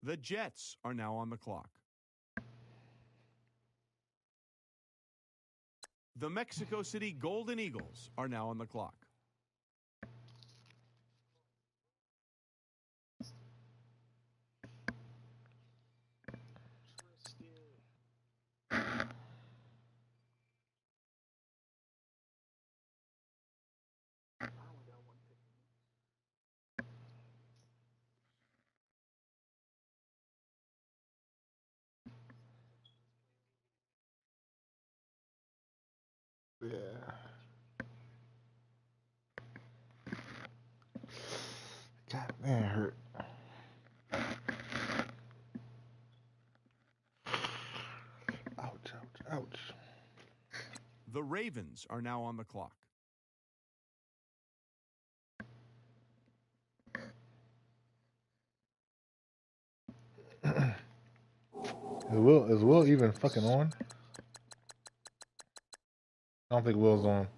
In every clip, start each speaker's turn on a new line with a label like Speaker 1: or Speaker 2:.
Speaker 1: The Jets are now on the clock. The Mexico City Golden Eagles are now on the clock.
Speaker 2: Yeah. God, man, hurt. Ouch, ouch, ouch.
Speaker 1: The Ravens are now on the clock.
Speaker 2: Is Will even fucking on? I don't think Will's on.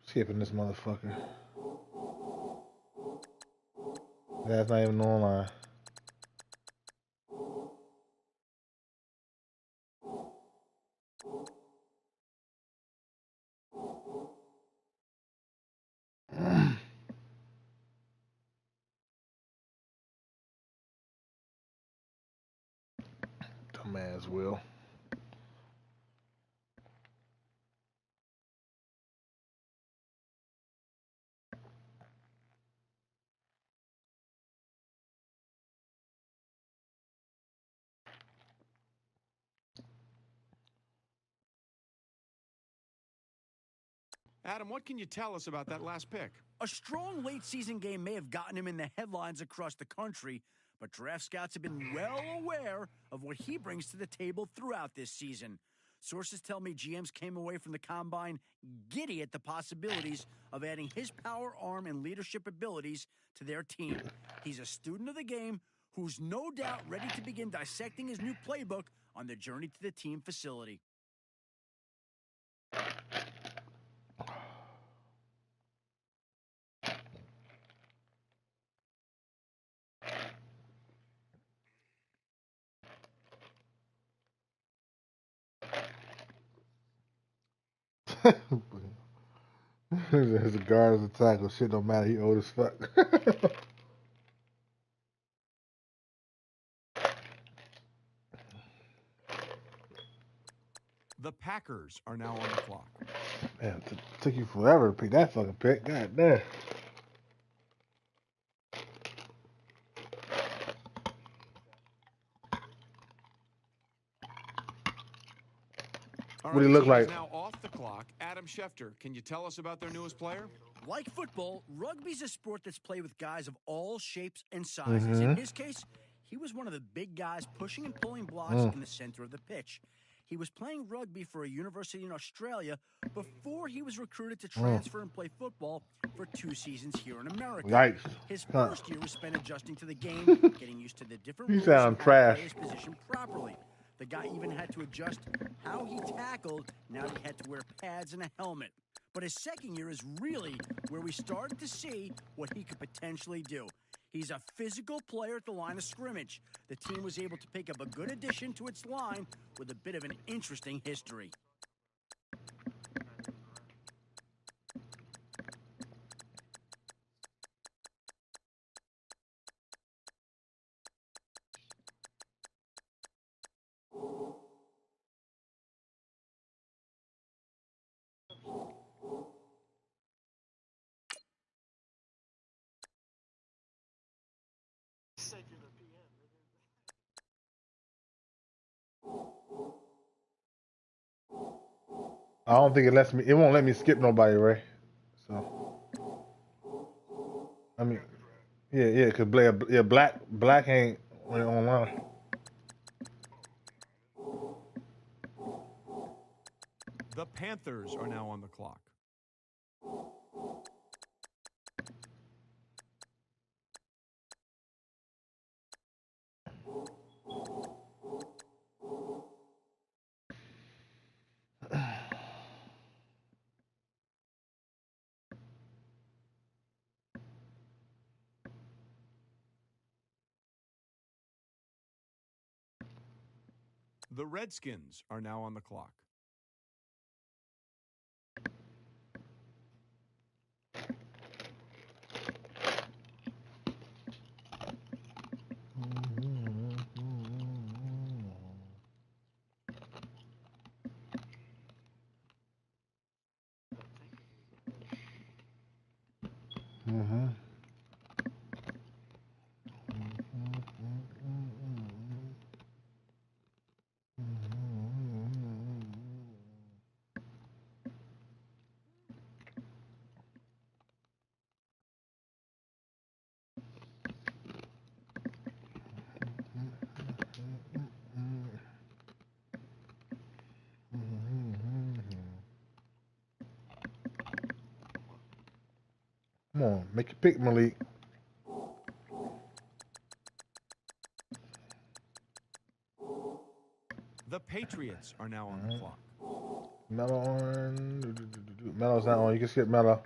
Speaker 2: Skipping this motherfucker. That's not even online. Dumbass Will.
Speaker 1: Adam, what can you tell us about that last pick?
Speaker 3: A strong late season game may have gotten him in the headlines across the country, but draft scouts have been well aware of what he brings to the table throughout this season. Sources tell me GMs came away from the combine giddy at the possibilities of adding his power arm and leadership abilities to their team. He's a student of the game who's no doubt ready to begin dissecting his new playbook on the journey to the team facility.
Speaker 2: As a guard, as a tackle, shit don't matter. He old as fuck.
Speaker 1: The Packers are now on the clock.
Speaker 2: Man, it took you forever to pick that fucking pick. God damn.
Speaker 1: All
Speaker 2: What do
Speaker 1: right,
Speaker 2: he look
Speaker 1: team is
Speaker 2: like?
Speaker 1: now off the clock. Adam Schefter, can you tell us about their newest player?
Speaker 3: Like football, rugby's a sport that's played with guys of all shapes and sizes.
Speaker 2: Mm-hmm.
Speaker 3: In his case, he was one of the big guys pushing and pulling blocks in the center of the pitch. He was playing rugby for a university in Australia before he was recruited to transfer and play football for 2 seasons here in America.
Speaker 2: Yikes.
Speaker 3: His
Speaker 2: Huh.
Speaker 3: first year was spent adjusting to the game, getting used to the different
Speaker 2: You
Speaker 3: rules
Speaker 2: sound
Speaker 3: and how to
Speaker 2: trash.
Speaker 3: play his position properly. The guy even had to adjust how he tackled. Now he had to wear pads and a helmet. But his second year is really where we started to see what he could potentially do. He's a physical player at the line of scrimmage. The team was able to pick up a good addition to its line with a bit of an interesting history.
Speaker 2: I don't think it lets me. It won't let me skip nobody, Ray. So I mean, yeah, cause Black ain't online.
Speaker 1: The Panthers are now on the clock. The Redskins are now on the clock.
Speaker 2: Mm-hmm. Come on, make your pick, Malik.
Speaker 1: The Patriots are now on the clock.
Speaker 2: Mellow on. Mellow's not on. You can skip Mellow.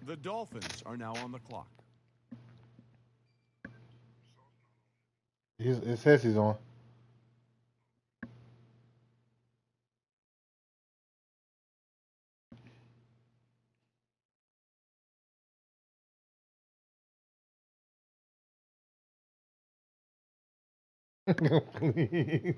Speaker 1: The Dolphins are now on the clock.
Speaker 2: It says he's on. Please.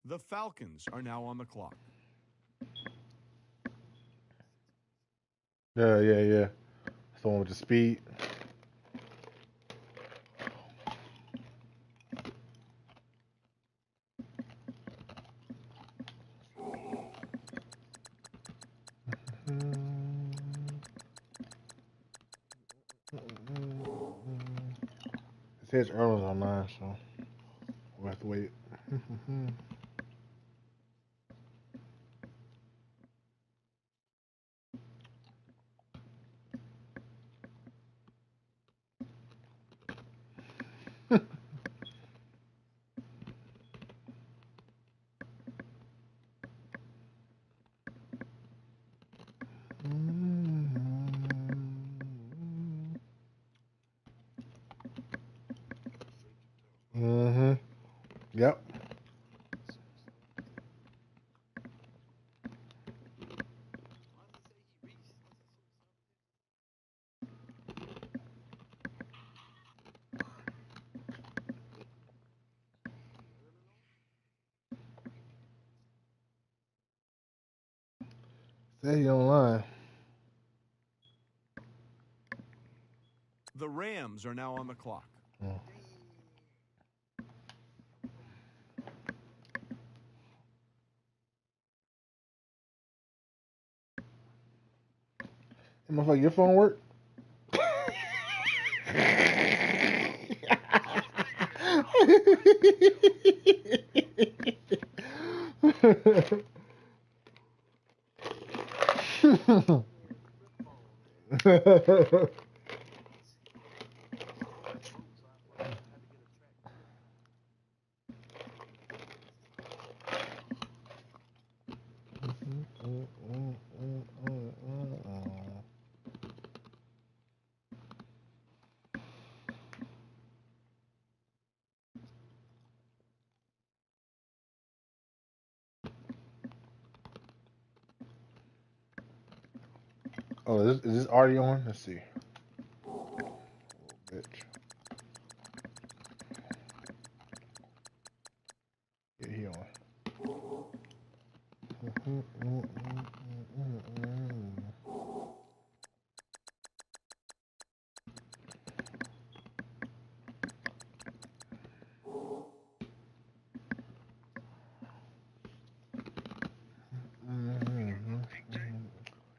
Speaker 1: The Falcons are now on the clock.
Speaker 2: Yeah. That's the one with the speed. It says Erlen's online, so we'll have to wait. Mm-hmm. Yep. Say he online.
Speaker 1: The Rams are now on the clock.
Speaker 2: Oh. Hey, motherfucker, your phone work? Oh, is this already on? Let's see. Bitch. Yeah, he on.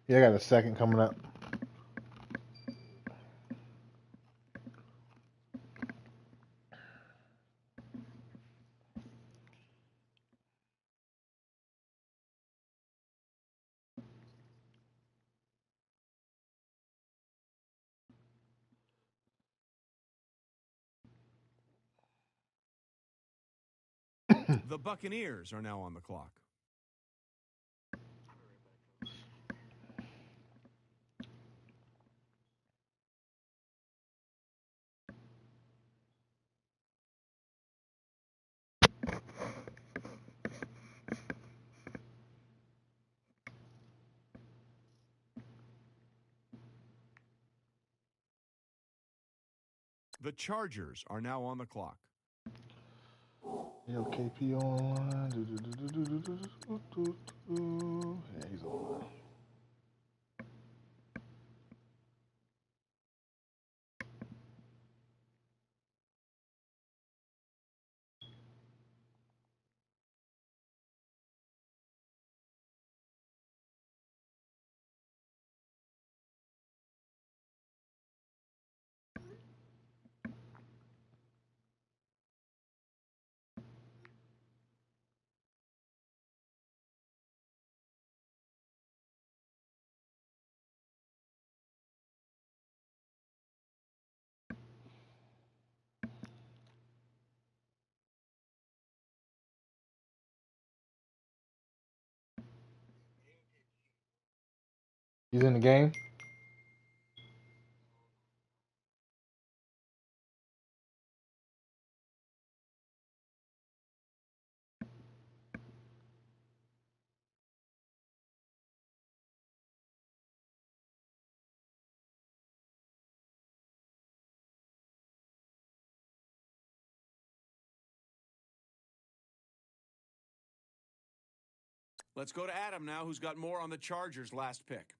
Speaker 2: Yeah, I got a second coming up.
Speaker 1: The Buccaneers are now on the clock. The Chargers are now on the clock.
Speaker 2: Yo, KP online. Yeah, he's online. He's in the game.
Speaker 1: Let's go to Adam now, who's got more on the Chargers' last pick.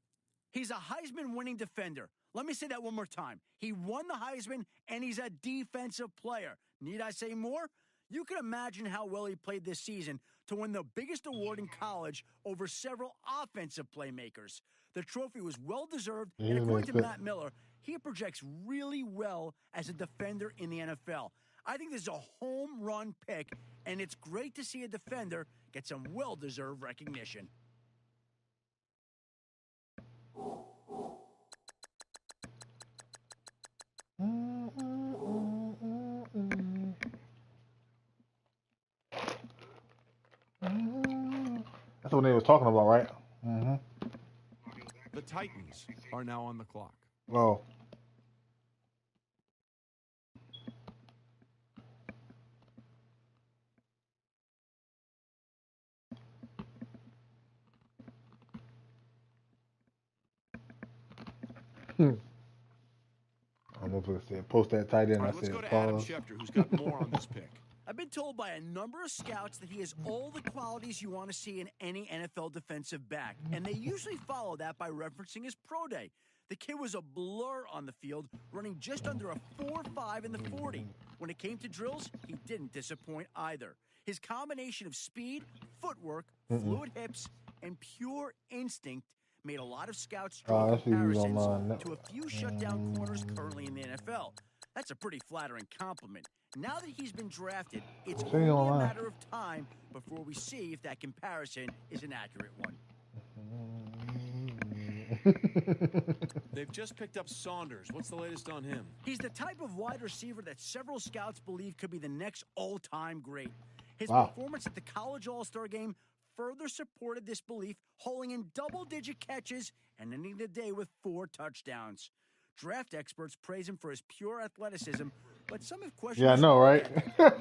Speaker 3: He's a Heisman-winning defender. Let me say that one more time. He won the Heisman, and he's a defensive player. Need I say more? You can imagine how well he played this season to win the biggest award in college over several offensive playmakers. The trophy was well-deserved, and according to Matt Miller, he projects really well as a defender in the NFL. I think this is a home run pick, and it's great to see a defender get some well-deserved recognition.
Speaker 2: That's what they was talking about, right? Mm-hmm.
Speaker 1: The Titans are now on the clock.
Speaker 2: Oh. I'm gonna post that tight end.
Speaker 1: All right,
Speaker 2: I
Speaker 1: let's
Speaker 2: said
Speaker 1: go to
Speaker 2: pause.
Speaker 1: Adam Schefter, who's got more on this pick.
Speaker 3: I've been told by a number of scouts that he has all the qualities you want to see in any NFL defensive back, and they usually follow that by referencing his pro day. The kid was a blur on the field, running just under a 4.5 in the 40. When it came to drills, he didn't disappoint either. His combination of speed, footwork, fluid hips, and pure instinct made a lot of scouts draw comparisons to a few shutdown corners currently in the NFL. That's a pretty flattering compliment. Now that he's been drafted, it's only a matter of time before we see if that comparison is an accurate one.
Speaker 1: They've just picked up Saunders. What's the latest on him?
Speaker 3: He's the type of wide receiver that several scouts believe could be the next all-time great. His performance at the College All-Star Game further supported this belief, hauling in double-digit catches and ending the day with 4 touchdowns. Draft experts praise him for his pure athleticism, but some have questioned
Speaker 2: I know, right?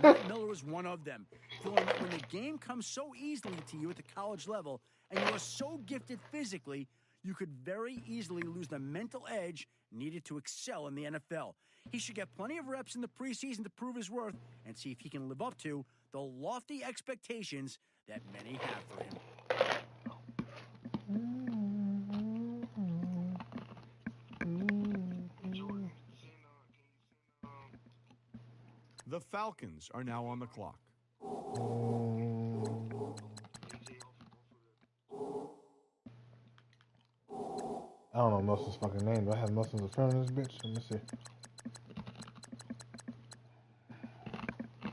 Speaker 3: Matt Miller was one of them, feeling that when the game comes so easily to you at the college level and you are so gifted physically, you could very easily lose the mental edge needed to excel in the NFL. He should get plenty of reps in the preseason to prove his worth and see if he can live up to the lofty expectations that many have for him.
Speaker 1: The Falcons are now on the clock.
Speaker 2: I don't know Nelson's fucking name. Do I have Nelson's return on this bitch? Let me see. I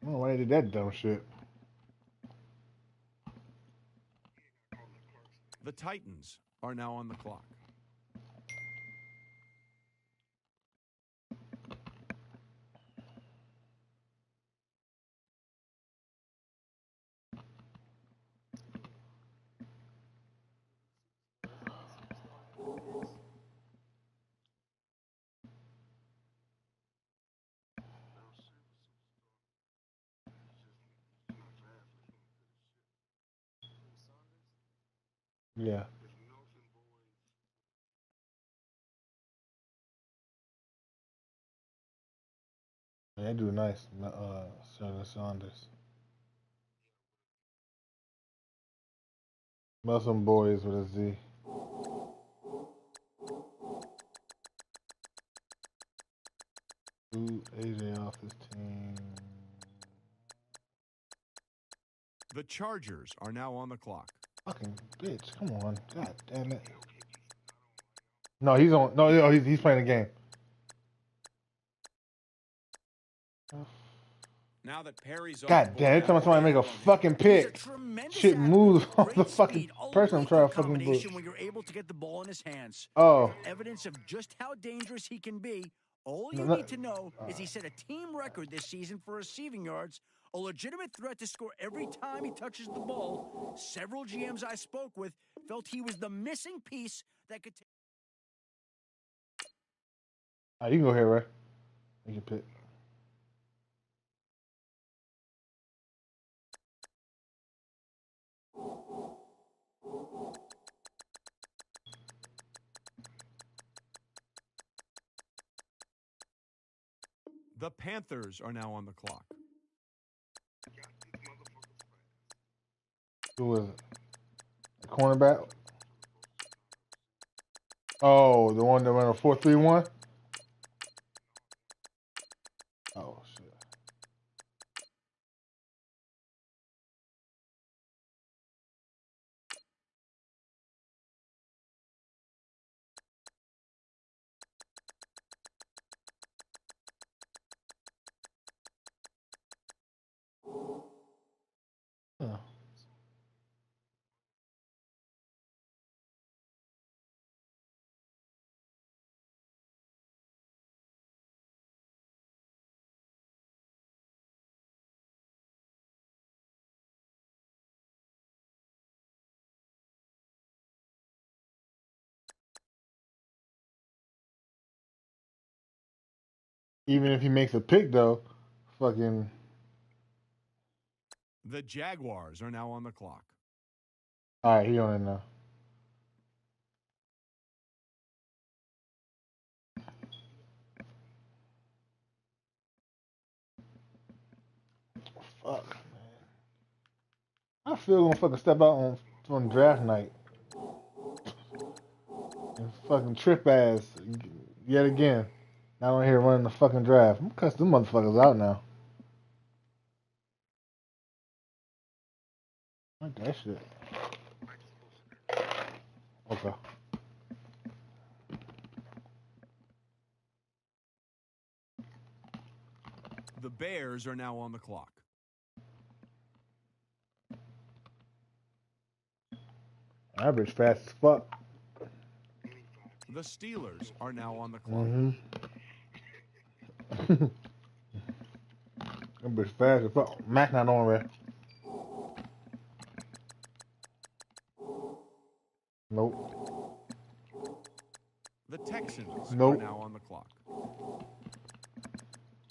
Speaker 2: don't know why they did that dumb shit.
Speaker 1: The Titans are now on the clock.
Speaker 2: Yeah. They do nice, Saunders. Muslim boys with a Z. Who AJ off this team?
Speaker 1: The Chargers are now on the clock.
Speaker 2: Fucking bitch, come on. God damn it. No, he's on. No, he's playing the game.
Speaker 1: Now that Perry's on
Speaker 2: God damn, every time somebody make a fucking pick, shit moves off the fucking person I'm trying to fucking boot.
Speaker 3: When you're able to get the ball in his hands.
Speaker 2: Oh.
Speaker 3: Evidence of just how dangerous he can be. All you need to know is he set a team record this season for receiving yards, a legitimate threat to score every time he touches the ball. Several GMs I spoke with felt he was the missing piece that could take.
Speaker 2: You can go here, right? You can pick.
Speaker 1: The Panthers are now on the clock.
Speaker 2: Who is it? The cornerback? Oh, the one that went a 4-3-1? Oh, shit. Huh. Even if he makes a pick, though, fucking.
Speaker 1: The Jaguars are now on the clock.
Speaker 2: All right, he on it now. Fuck, man. I feel gonna fucking step out on draft night and fucking trip ass yet again. I don't hear running the fucking draft. I'm gonna cuss them motherfuckers out now. Like that shit. Okay.
Speaker 1: The Bears are now on the clock.
Speaker 2: Average fast as fuck.
Speaker 1: The Steelers are now on the clock.
Speaker 2: Mm-hmm. Average fast as fuck. Mac not on red. Nope.
Speaker 1: The Texans
Speaker 2: Nope.
Speaker 1: are now on the clock.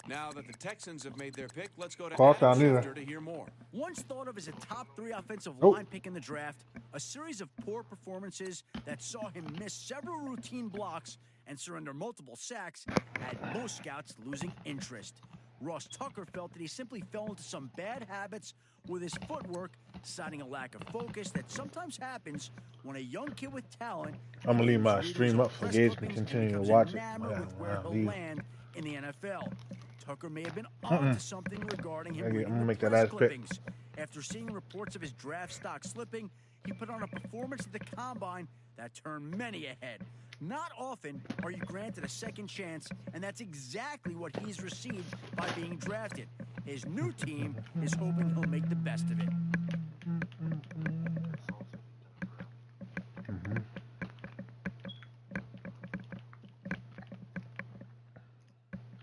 Speaker 4: Now that the Texans have made their pick, let's go to
Speaker 2: Call
Speaker 4: Adam
Speaker 2: down either.
Speaker 4: Schefter to hear more.
Speaker 3: Once thought of as a top 3 offensive
Speaker 2: Nope.
Speaker 3: line pick in the draft, A series of poor performances that saw him miss several routine blocks and surrender multiple sacks had most scouts losing interest. Ross Tucker felt that he simply fell into some bad habits with his footwork, citing a lack of focus that sometimes happens when a young kid with talent
Speaker 2: I'm gonna leave my
Speaker 3: begins reading
Speaker 2: stream
Speaker 3: his
Speaker 2: up
Speaker 3: own
Speaker 2: so
Speaker 3: press
Speaker 2: Gage can
Speaker 3: clippings and
Speaker 2: continue to
Speaker 3: becomes
Speaker 2: watch it.
Speaker 3: enamored with where he'll
Speaker 2: Leave.
Speaker 3: land in the NFL. Tucker may have been onto something regarding him
Speaker 2: I'm
Speaker 3: reading
Speaker 2: gonna
Speaker 3: the
Speaker 2: make that
Speaker 3: press
Speaker 2: ass pick.
Speaker 3: clippings. After seeing reports of his draft stock slipping, he put on a performance at the Combine that turned many ahead. Not often are you granted a second chance, and that's exactly what he's received by being drafted. His new team is hoping he'll make the best of it.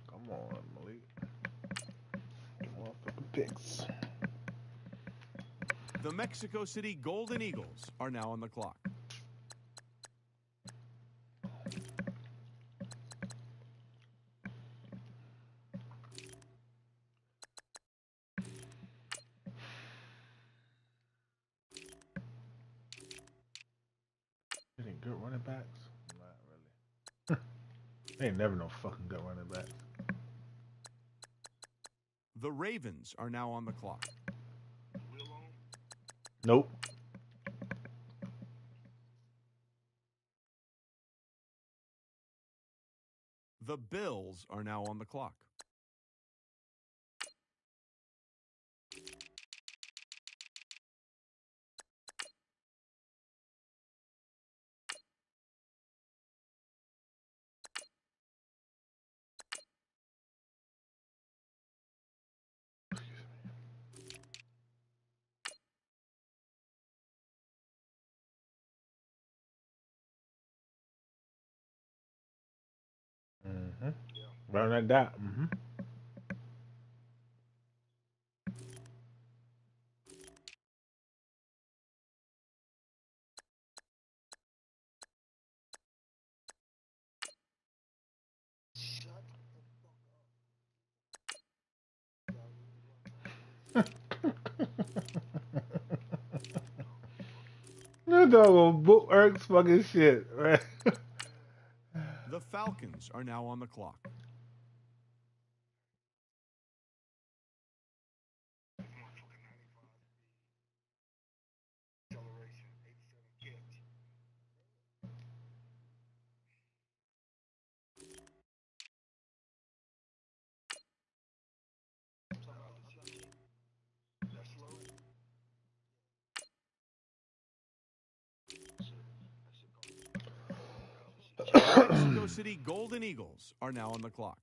Speaker 2: Come on, Malik. Come on, fucking picks.
Speaker 4: The Mexico City Golden Eagles are now on the clock.
Speaker 2: They ain't good running backs? Not really. They ain't never no fucking good running backs.
Speaker 4: The Ravens are now on the clock.
Speaker 2: Nope.
Speaker 4: The Bills are now on the clock.
Speaker 2: Right like that. This dog on book Eric's fucking shit, right?
Speaker 4: The Falcons are now on the clock. Mexico City Golden Eagles are now on the clock.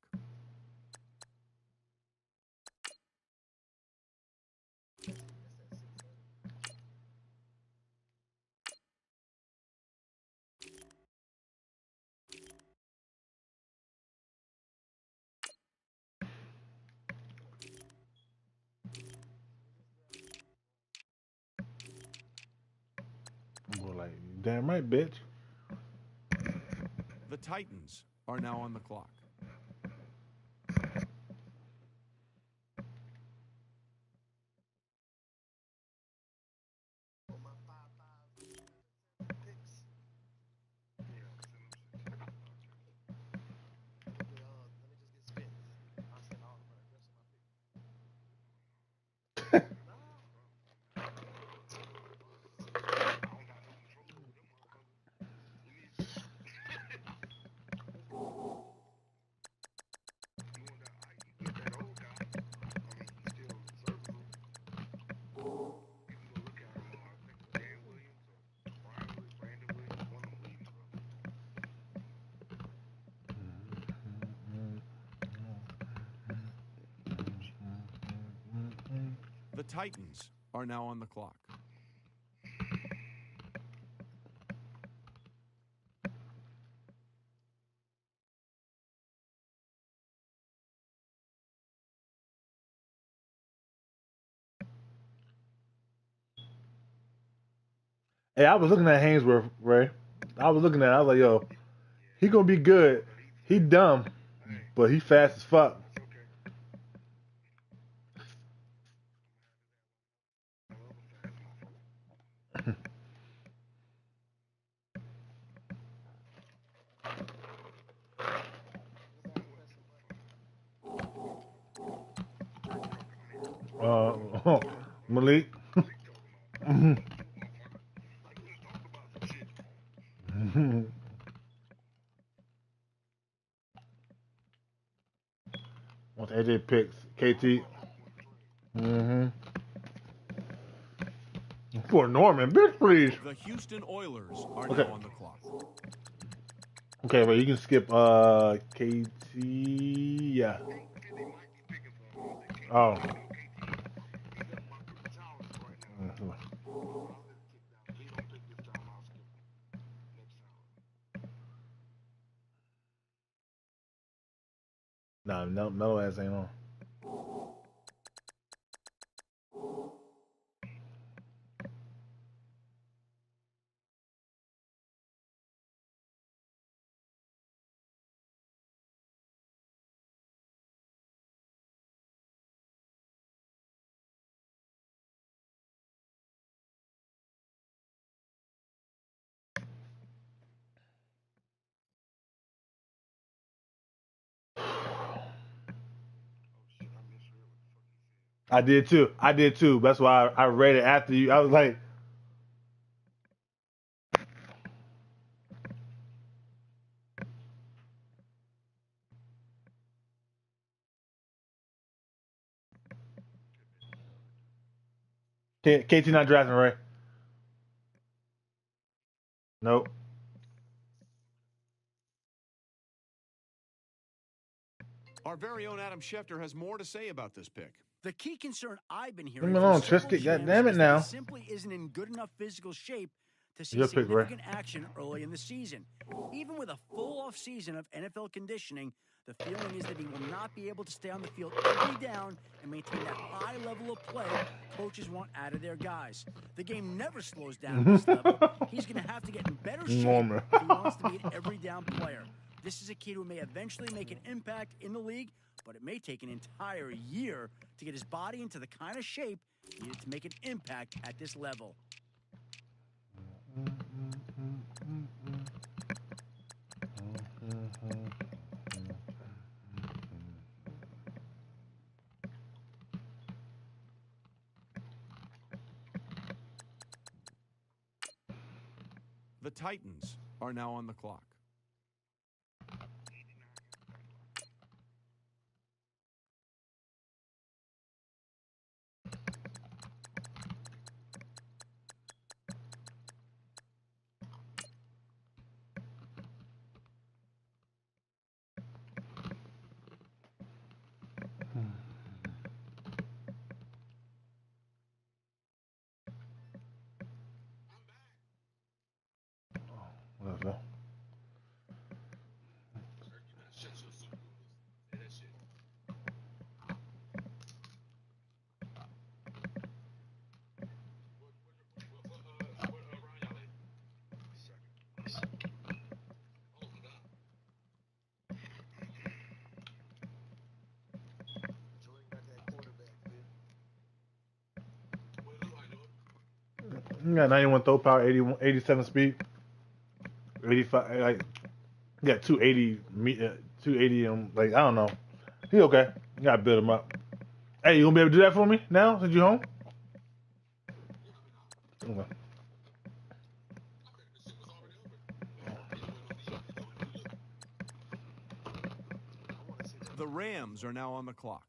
Speaker 2: More like, damn right, bitch.
Speaker 4: The Titans are now on the clock. The Titans are now on the clock.
Speaker 2: Hey, I was looking at Hainsworth, Ray. I was looking at it, I was like, yo, he gonna be good. He dumb, but he fast as fuck. Malik. Once AJ picks KT. For Norman, bitch, please.
Speaker 4: The Houston Oilers are
Speaker 2: Okay.
Speaker 4: now on the clock.
Speaker 2: Okay, but you can skip KT. Yeah. Oh. Mhm. Nah, no ass ain't on. I did too. I did too. That's why I read it after you. I was like, KT not drafting, right? Nope.
Speaker 4: Our very own Adam Schefter has more to say about this pick.
Speaker 3: The key concern I've been
Speaker 2: Leave
Speaker 3: hearing
Speaker 2: me
Speaker 3: from
Speaker 2: alone,
Speaker 3: several
Speaker 2: Trisket. God
Speaker 3: GMs
Speaker 2: damn it
Speaker 3: is that he
Speaker 2: now.
Speaker 3: simply isn't in good enough physical shape to see
Speaker 2: Your pick, Ray.
Speaker 3: significant action early in the season. Even with a full off season of NFL conditioning, the feeling is that he will not be able to stay on the field every down and maintain that high level of play coaches want out of their guys. The game never slows down at this level. He's going to have to get in better shape
Speaker 2: Norman.
Speaker 3: if he wants to be an every down player. This is a kid who may eventually make an impact in the league, but it may take an entire year to get his body into the kind of shape needed to make an impact at this level.
Speaker 4: The Titans are now on the clock.
Speaker 2: Whatever. You got 91 throw power, 81, 87 speed, 85. Like, you got 280, 280. Like, I don't know. He okay. You gotta build him up. Hey, you gonna be able to do that for me now since you home? Okay.
Speaker 4: The Rams are now on the clock.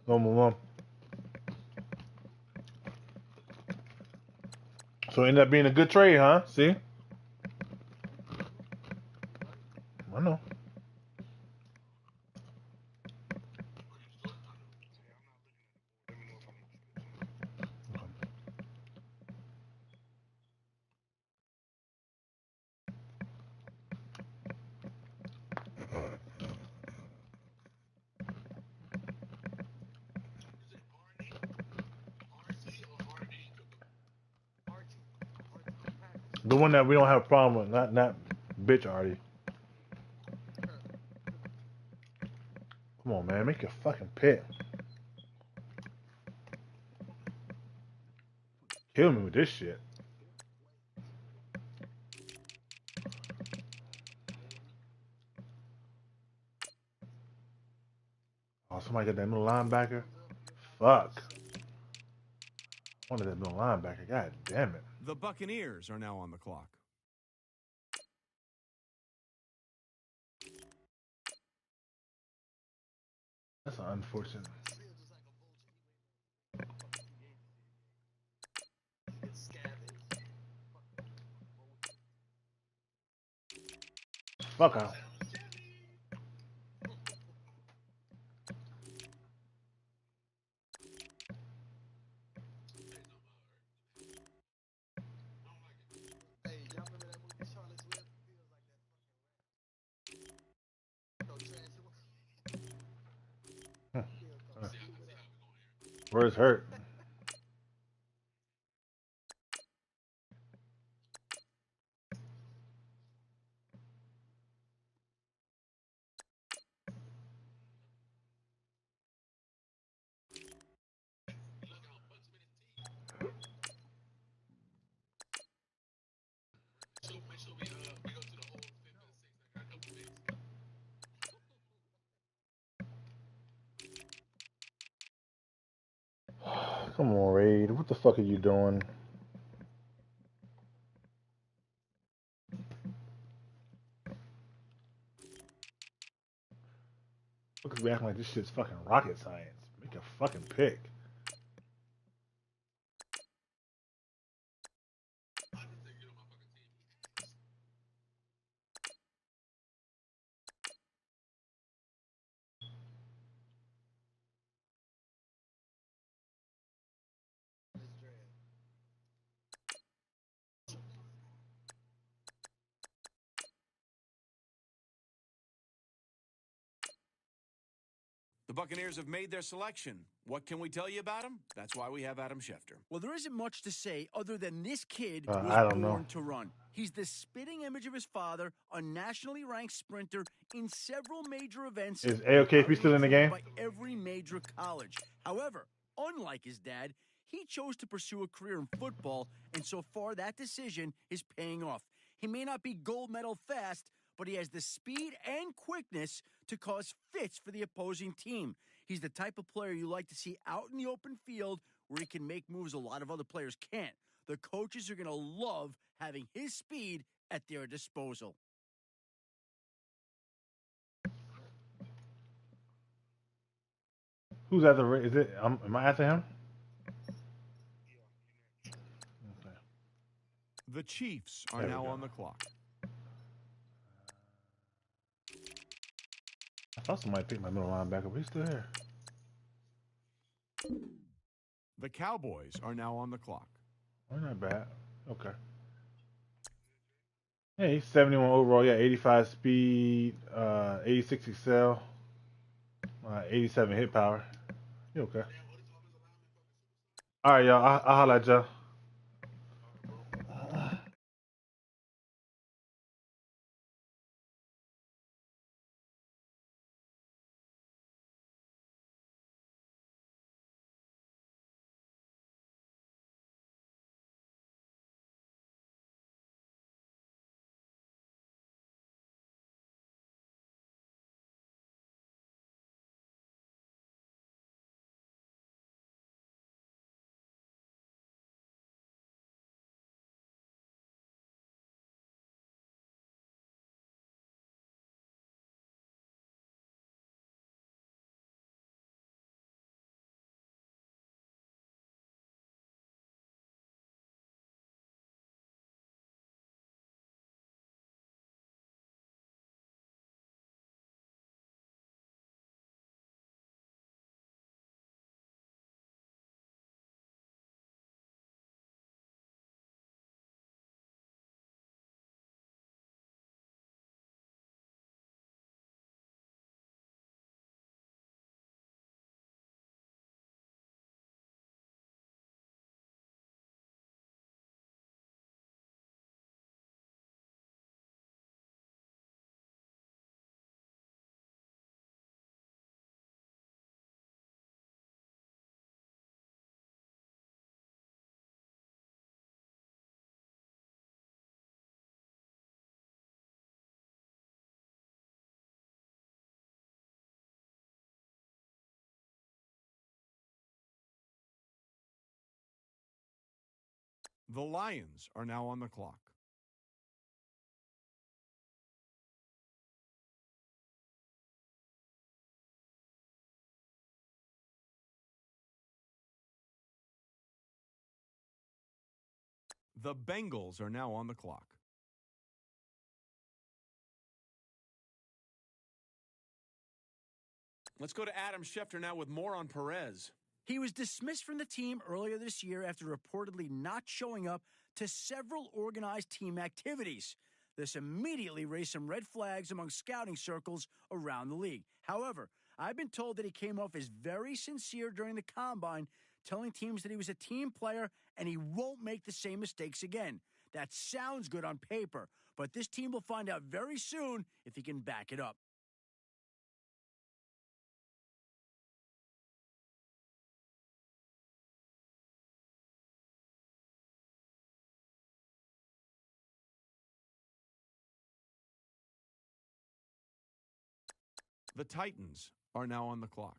Speaker 2: One. So it ended up being a good trade, huh? See? I know. The one that we don't have a problem with, not bitch already. Come on, man, make your fucking pick. Kill me with this shit. Oh, somebody got that middle linebacker. Fuck. One of that middle linebacker. God damn it.
Speaker 4: The Buccaneers are now on the clock.
Speaker 2: That's unfortunate. Fuck out. Where's hurt? Come on, Raid. What the fuck are you doing? Look at me acting like this shit's fucking rocket science. Make a fucking pick.
Speaker 1: The Buccaneers have made their selection. What can we tell you about them? That's why we have Adam Schefter.
Speaker 3: Well, there isn't much to say other than this kid was
Speaker 2: I don't know.
Speaker 3: born to run. He's the spitting image of his father, a nationally ranked sprinter in several major events.
Speaker 2: Is AOKP still in the game?
Speaker 3: By every major college. However, unlike his dad, he chose to pursue a career in football, and so far that decision is paying off. He may not be gold medal fast, but he has the speed and quickness to cause fits for the opposing team. He's the type of player you like to see out in the open field where he can make moves a lot of other players can't. The coaches are going to love having his speed at their disposal.
Speaker 2: Who's at the? Is it? Am I after him? Okay.
Speaker 4: The Chiefs are
Speaker 2: There we
Speaker 4: now
Speaker 2: go.
Speaker 4: on the clock.
Speaker 2: I thought somebody picked my middle linebacker, but he's still here.
Speaker 4: The Cowboys are now on the clock.
Speaker 2: Oh, not bad. Okay. Yeah, he's 71 overall. Yeah, 85 speed, 86 excel, 87 hit power. You okay? All right, y'all. I'll holla at y'all.
Speaker 4: The Lions are now on the clock. The Bengals are now on the clock.
Speaker 1: Let's go to Adam Schefter now with more on Perez.
Speaker 3: He was dismissed from the team earlier this year after reportedly not showing up to several organized team activities. This immediately raised some red flags among scouting circles around the league. However, I've been told that he came off as very sincere during the combine, telling teams that he was a team player and he won't make the same mistakes again. That sounds good on paper, but this team will find out very soon if he can back it up.
Speaker 4: The Titans are now on the clock.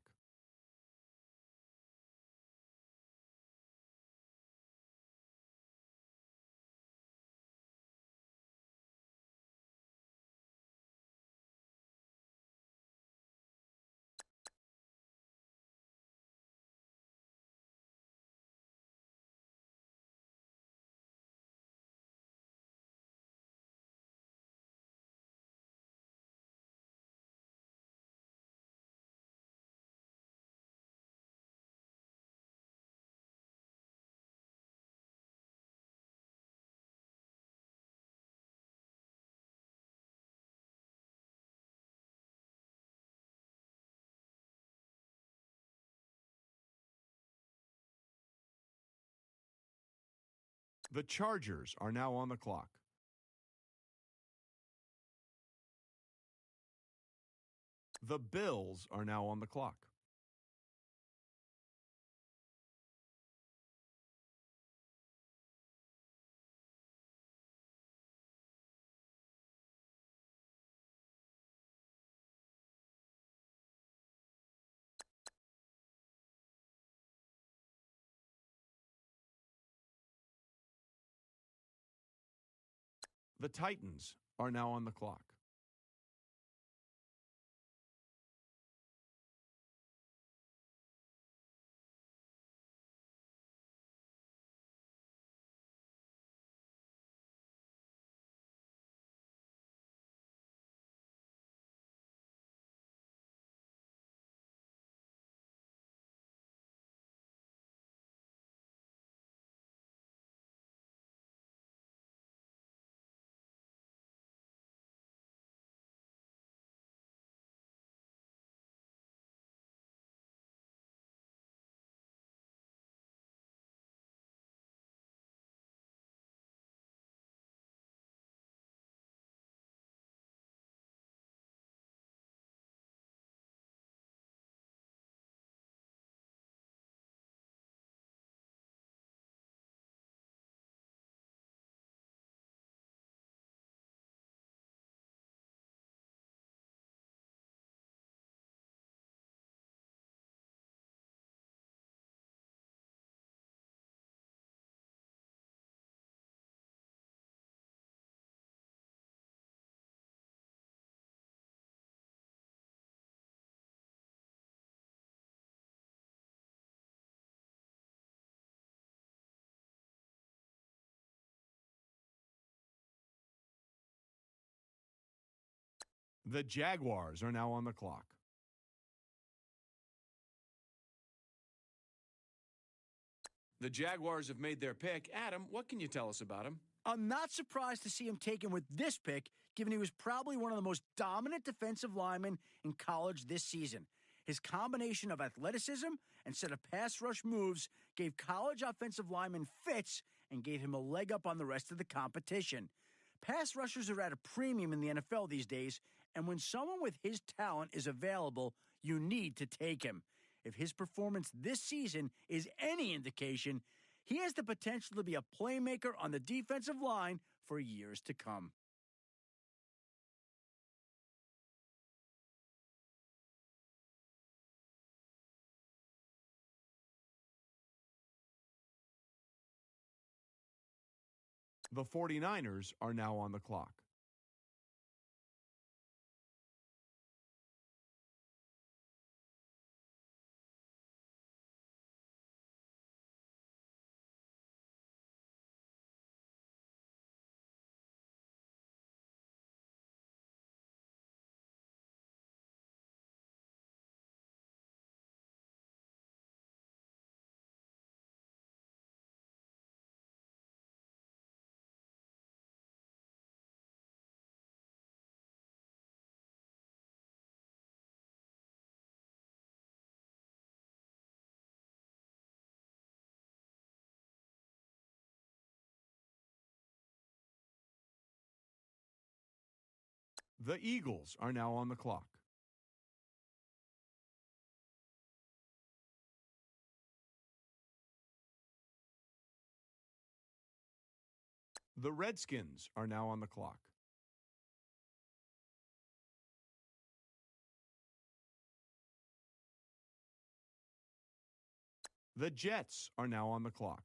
Speaker 4: The Chargers are now on the clock. The Bills are now on the clock. The Titans are now on the clock. The Jaguars are now on the clock.
Speaker 1: The Jaguars have made their pick. Adam, what can you tell us about him?
Speaker 3: I'm not surprised to see him taken with this pick, given he was probably one of the most dominant defensive linemen in college this season. His combination of athleticism and set of pass rush moves gave college offensive linemen fits and gave him a leg up on the rest of the competition. Pass rushers are at a premium in the NFL these days, and when someone with his talent is available, you need to take him. If his performance this season is any indication, he has the potential to be a playmaker on the defensive line for years to come.
Speaker 4: The 49ers are now on the clock. The Eagles are now on the clock. The Redskins are now on the clock. The Jets are now on the clock.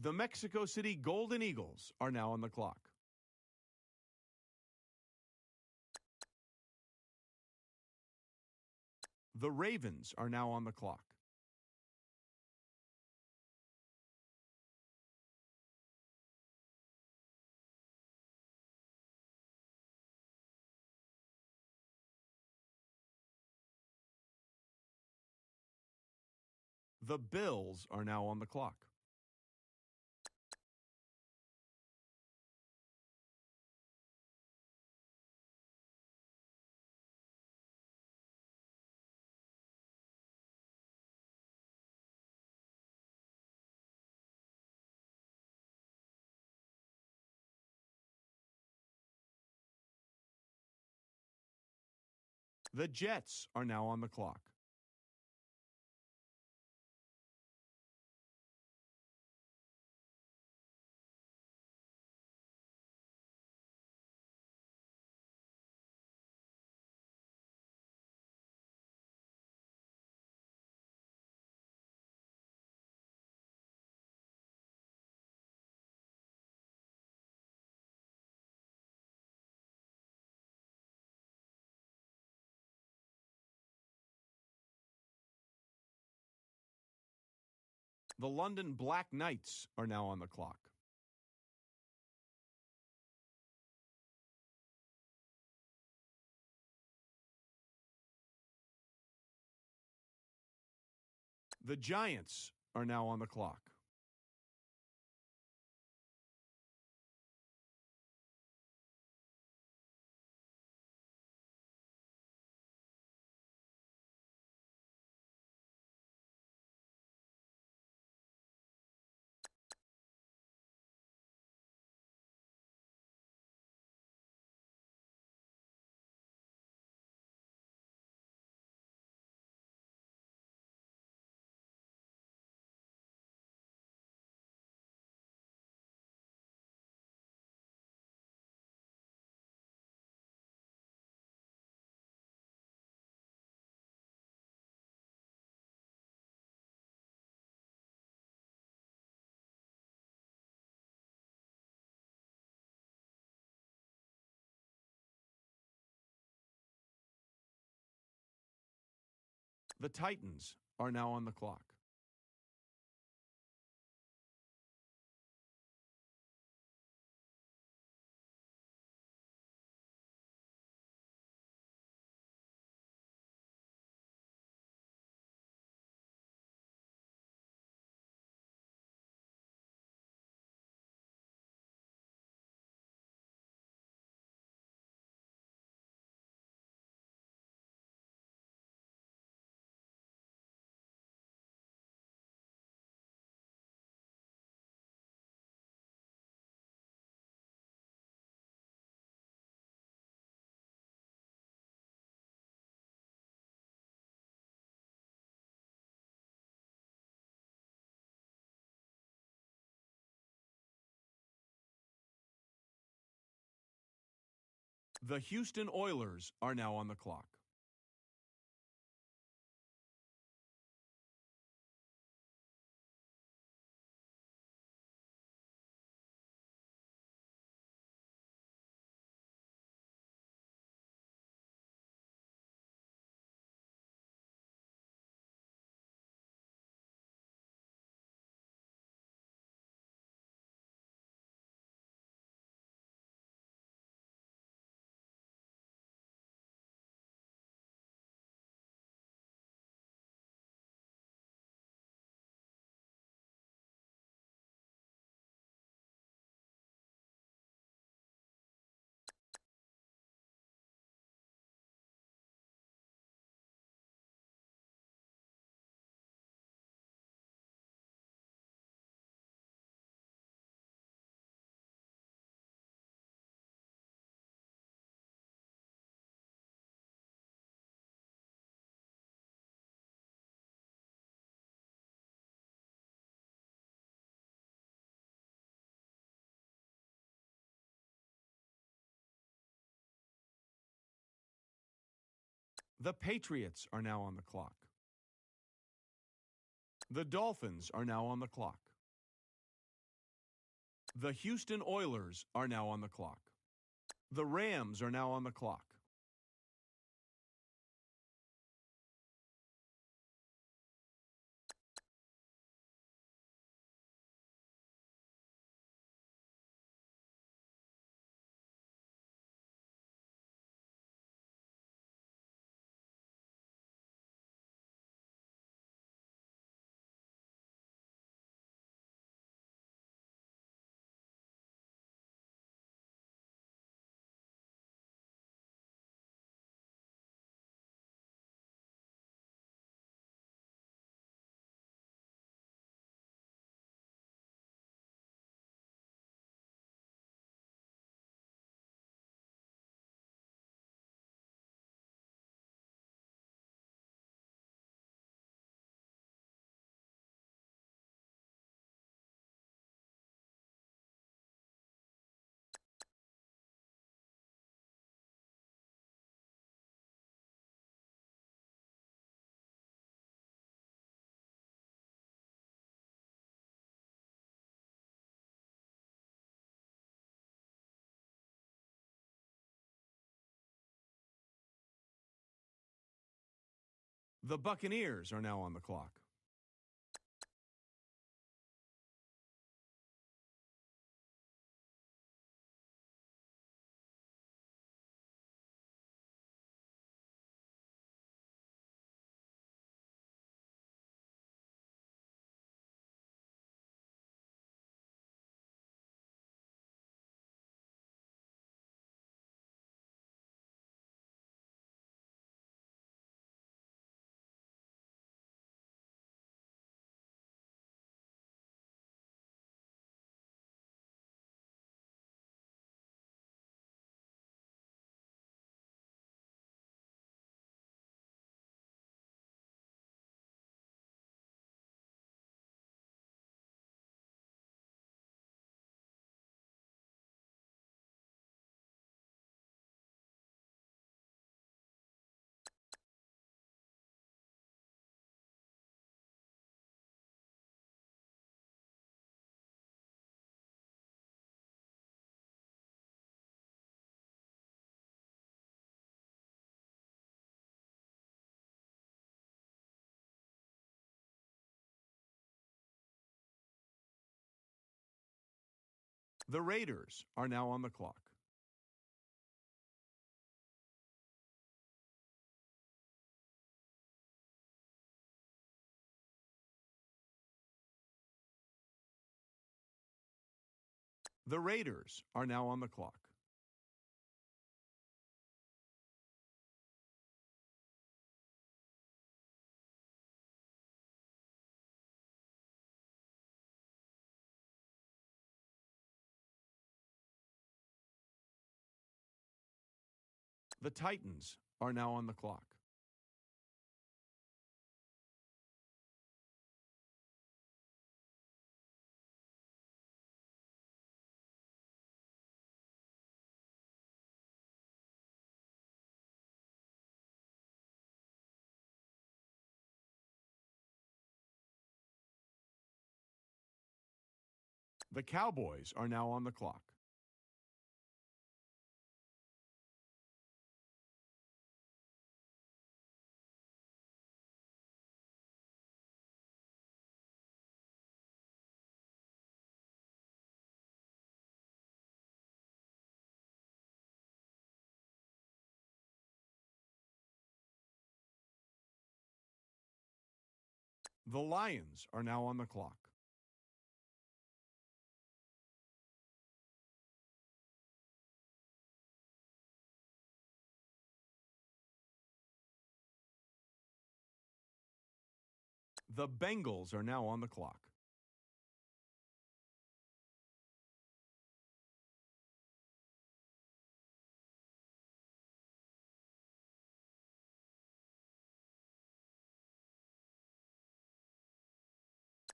Speaker 4: The Mexico City Golden Eagles are now on the clock. The Ravens are now on the clock. The Bills are now on the clock. The Jets are now on the clock. The London Black Knights are now on the clock. The Giants are now on the clock. The Titans are now on the clock. The Houston Oilers are now on the clock. The Patriots are now on the clock. The Dolphins are now on the clock. The Houston Oilers are now on the clock. The Rams are now on the clock. The Buccaneers are now on the clock. The Raiders are now on the clock. The Raiders are now on the clock. The Titans are now on the clock. The Cowboys are now on the clock. The Lions are now on the clock. The Bengals are now on the clock.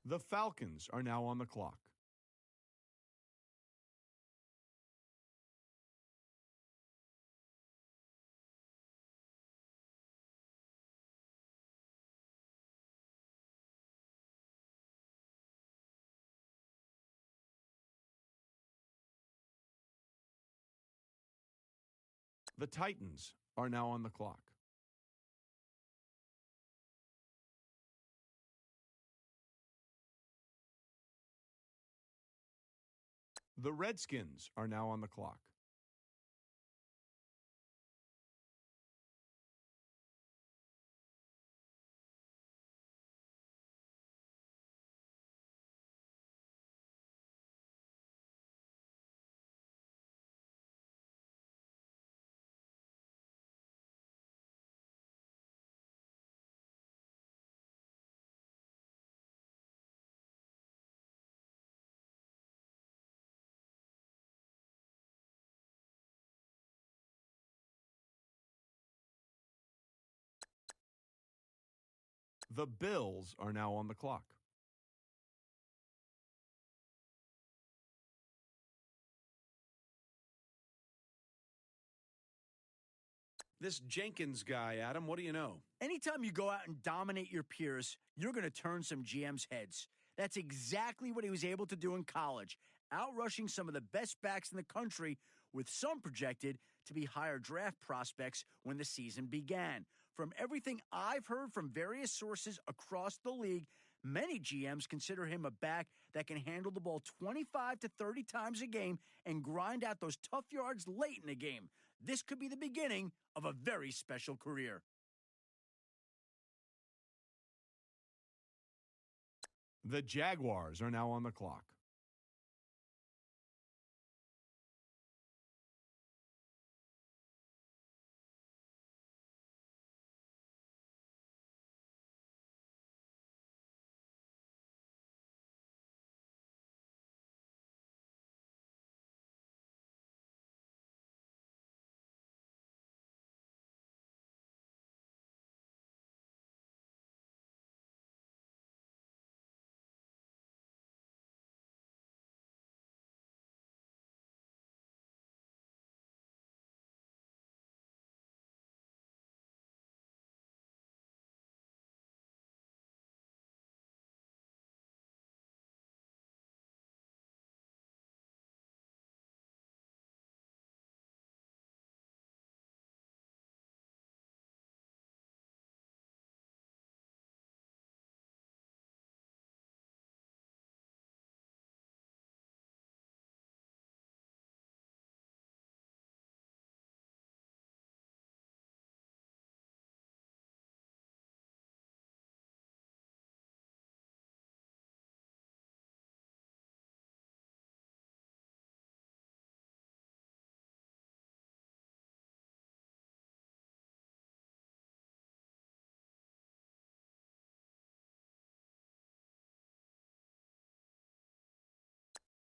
Speaker 4: The Falcons are now on the clock. The Titans are now on the clock. The Redskins are now on the clock. The Bills are now on the clock.
Speaker 1: This Jenkins guy, Adam, what do you know?
Speaker 3: Anytime you go out and dominate your peers, you're going to turn some GM's heads. That's exactly what he was able to do in college, outrushing some of the best backs in the country, with some projected to be higher draft prospects when the season began. From everything I've heard from various sources across the league, many GMs consider him a back that can handle the ball 25 to 30 times a game and grind out those tough yards late in the game. This could be the beginning of a very special career.
Speaker 4: The Jaguars are now on the clock.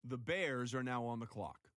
Speaker 4: The Bears are now on the clock.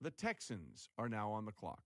Speaker 4: The Texans are now on the clock.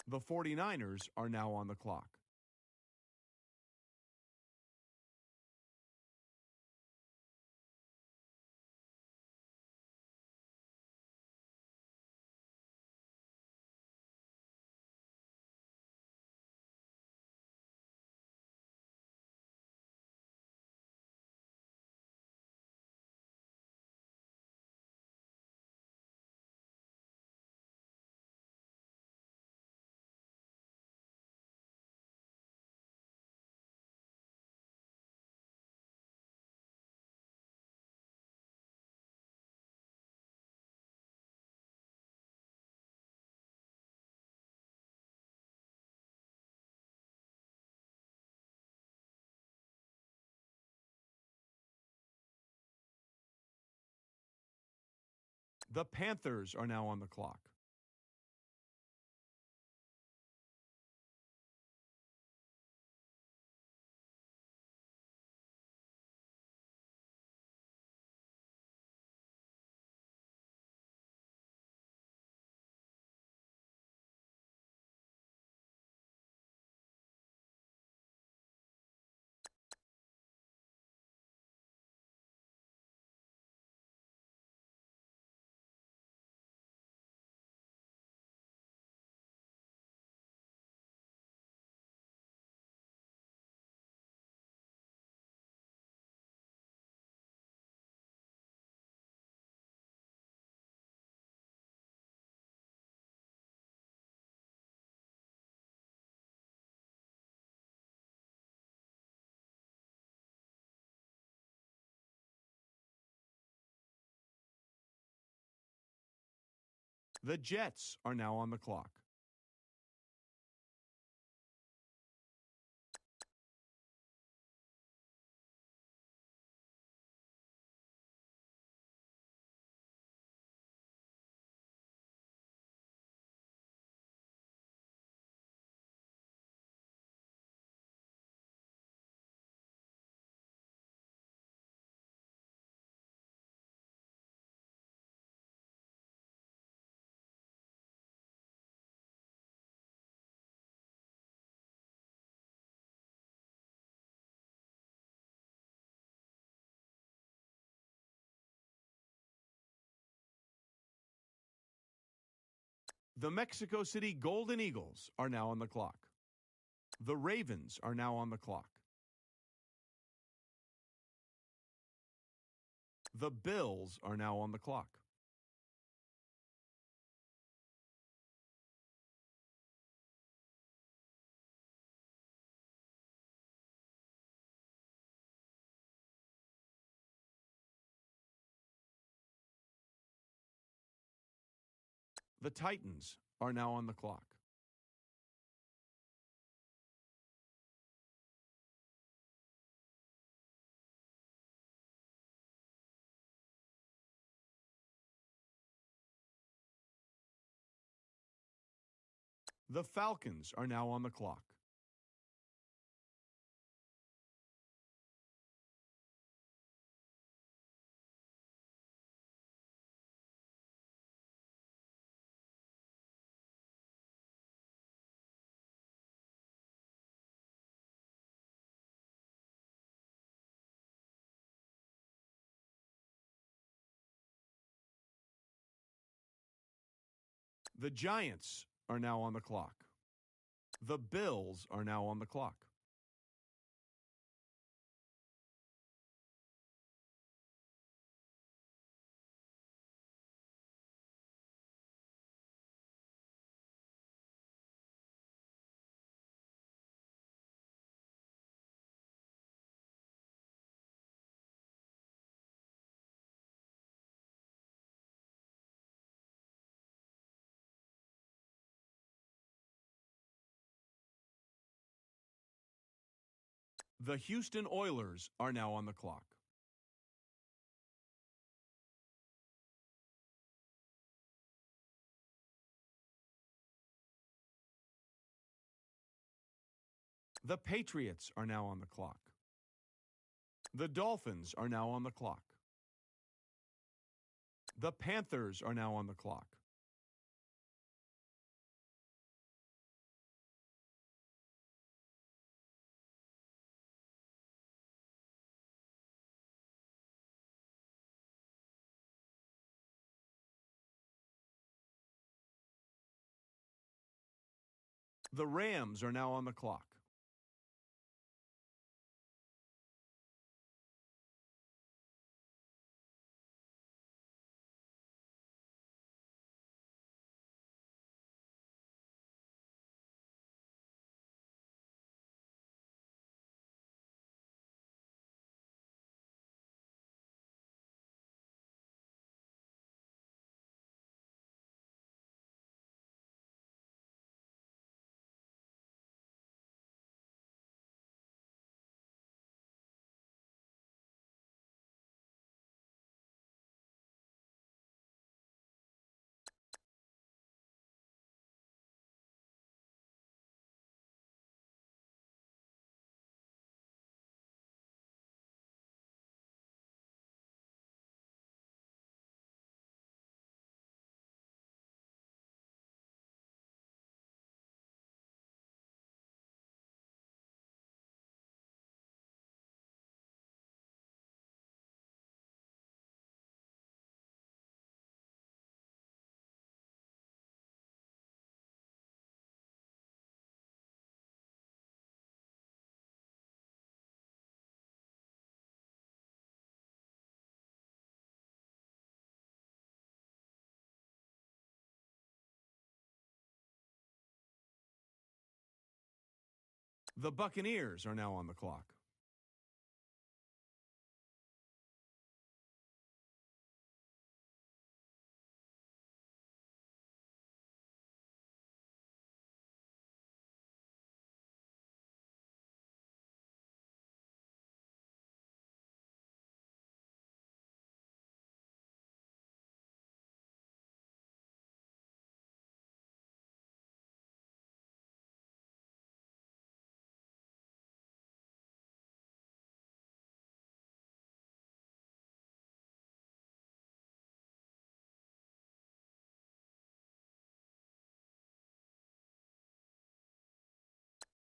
Speaker 4: The 49ers are now on the clock. The Panthers are now on the clock. The Jets are now on the clock. The Mexico City Golden Eagles are now on the clock. The Ravens are now on the clock. The Bills are now on the clock. The Titans are now on the clock. The Falcons are now on the clock. The Giants are now on the clock. The Bills are now on the clock. The Houston Oilers are now on the clock. The Patriots are now on the clock. The Dolphins are now on the clock. The Panthers are now on the clock. The Rams are now on the clock. The Buccaneers are now on the clock.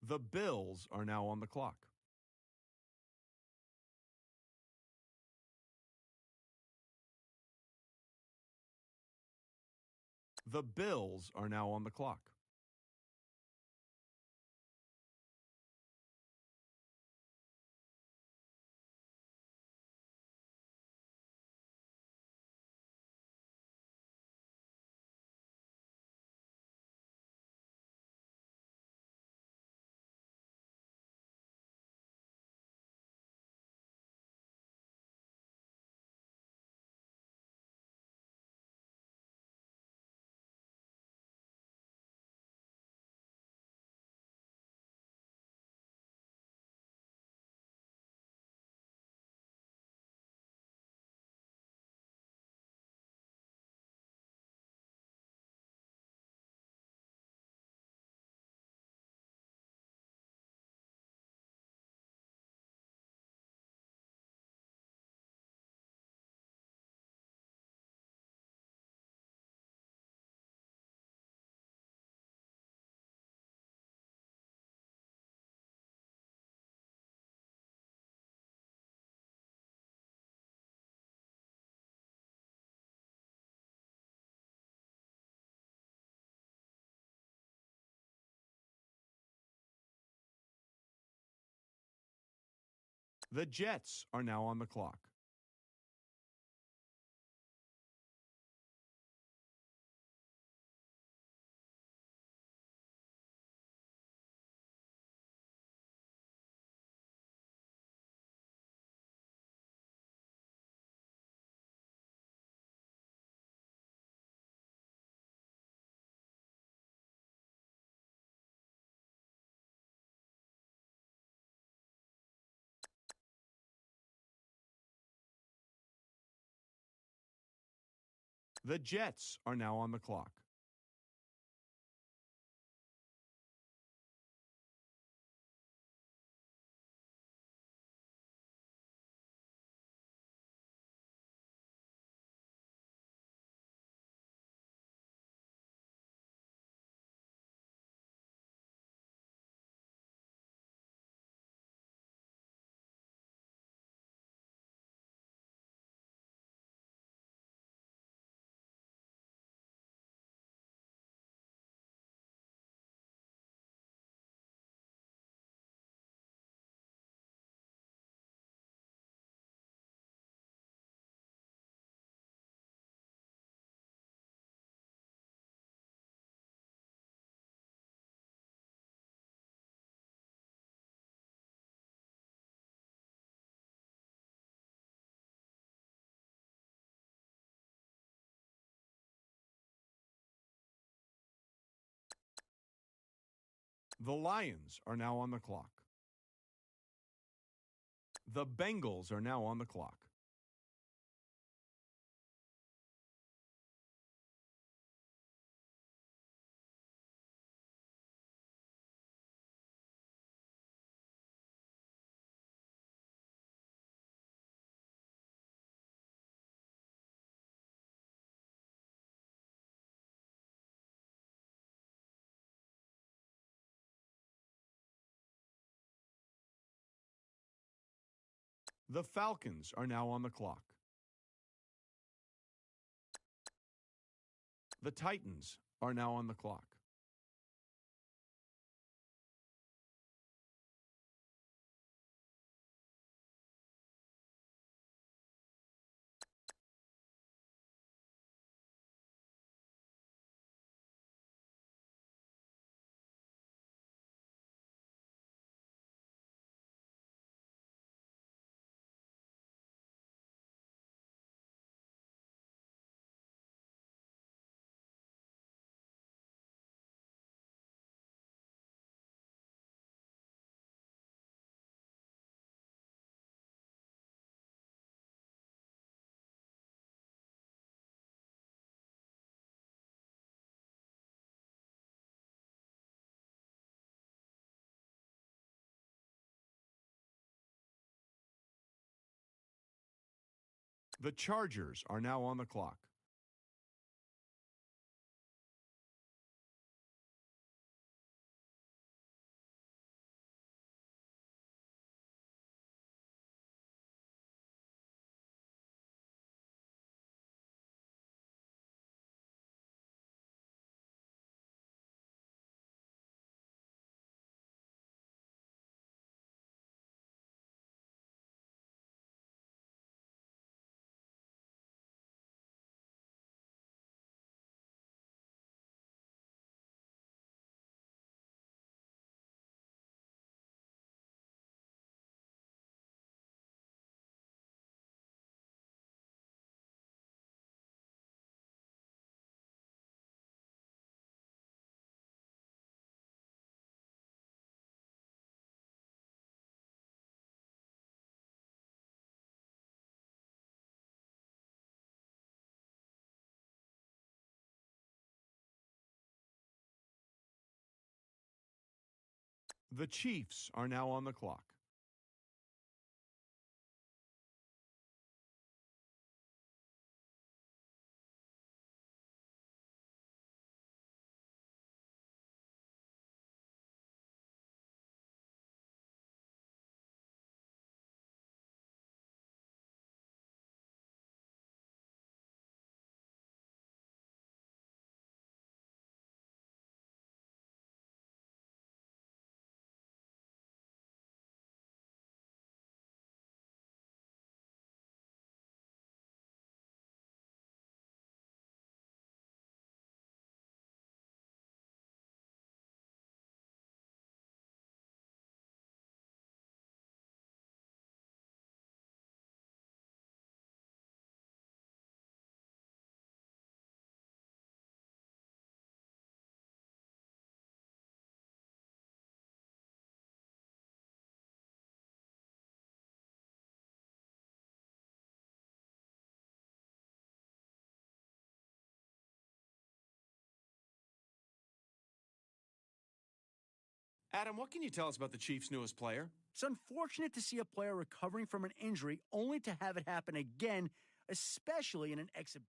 Speaker 4: The Bills are now on the clock. The Bills are now on the clock. The Jets are now on the clock. The Jets are now on the clock. The Lions are now on the clock. The Bengals are now on the clock. The Falcons are now on the clock. The Titans are now on the clock. The Chargers are now on the clock. The Chiefs are now on the clock.
Speaker 1: Adam, what can you tell us about the Chiefs' newest player?
Speaker 3: It's unfortunate to see a player recovering from an injury only to have it happen again, especially in an exhibition.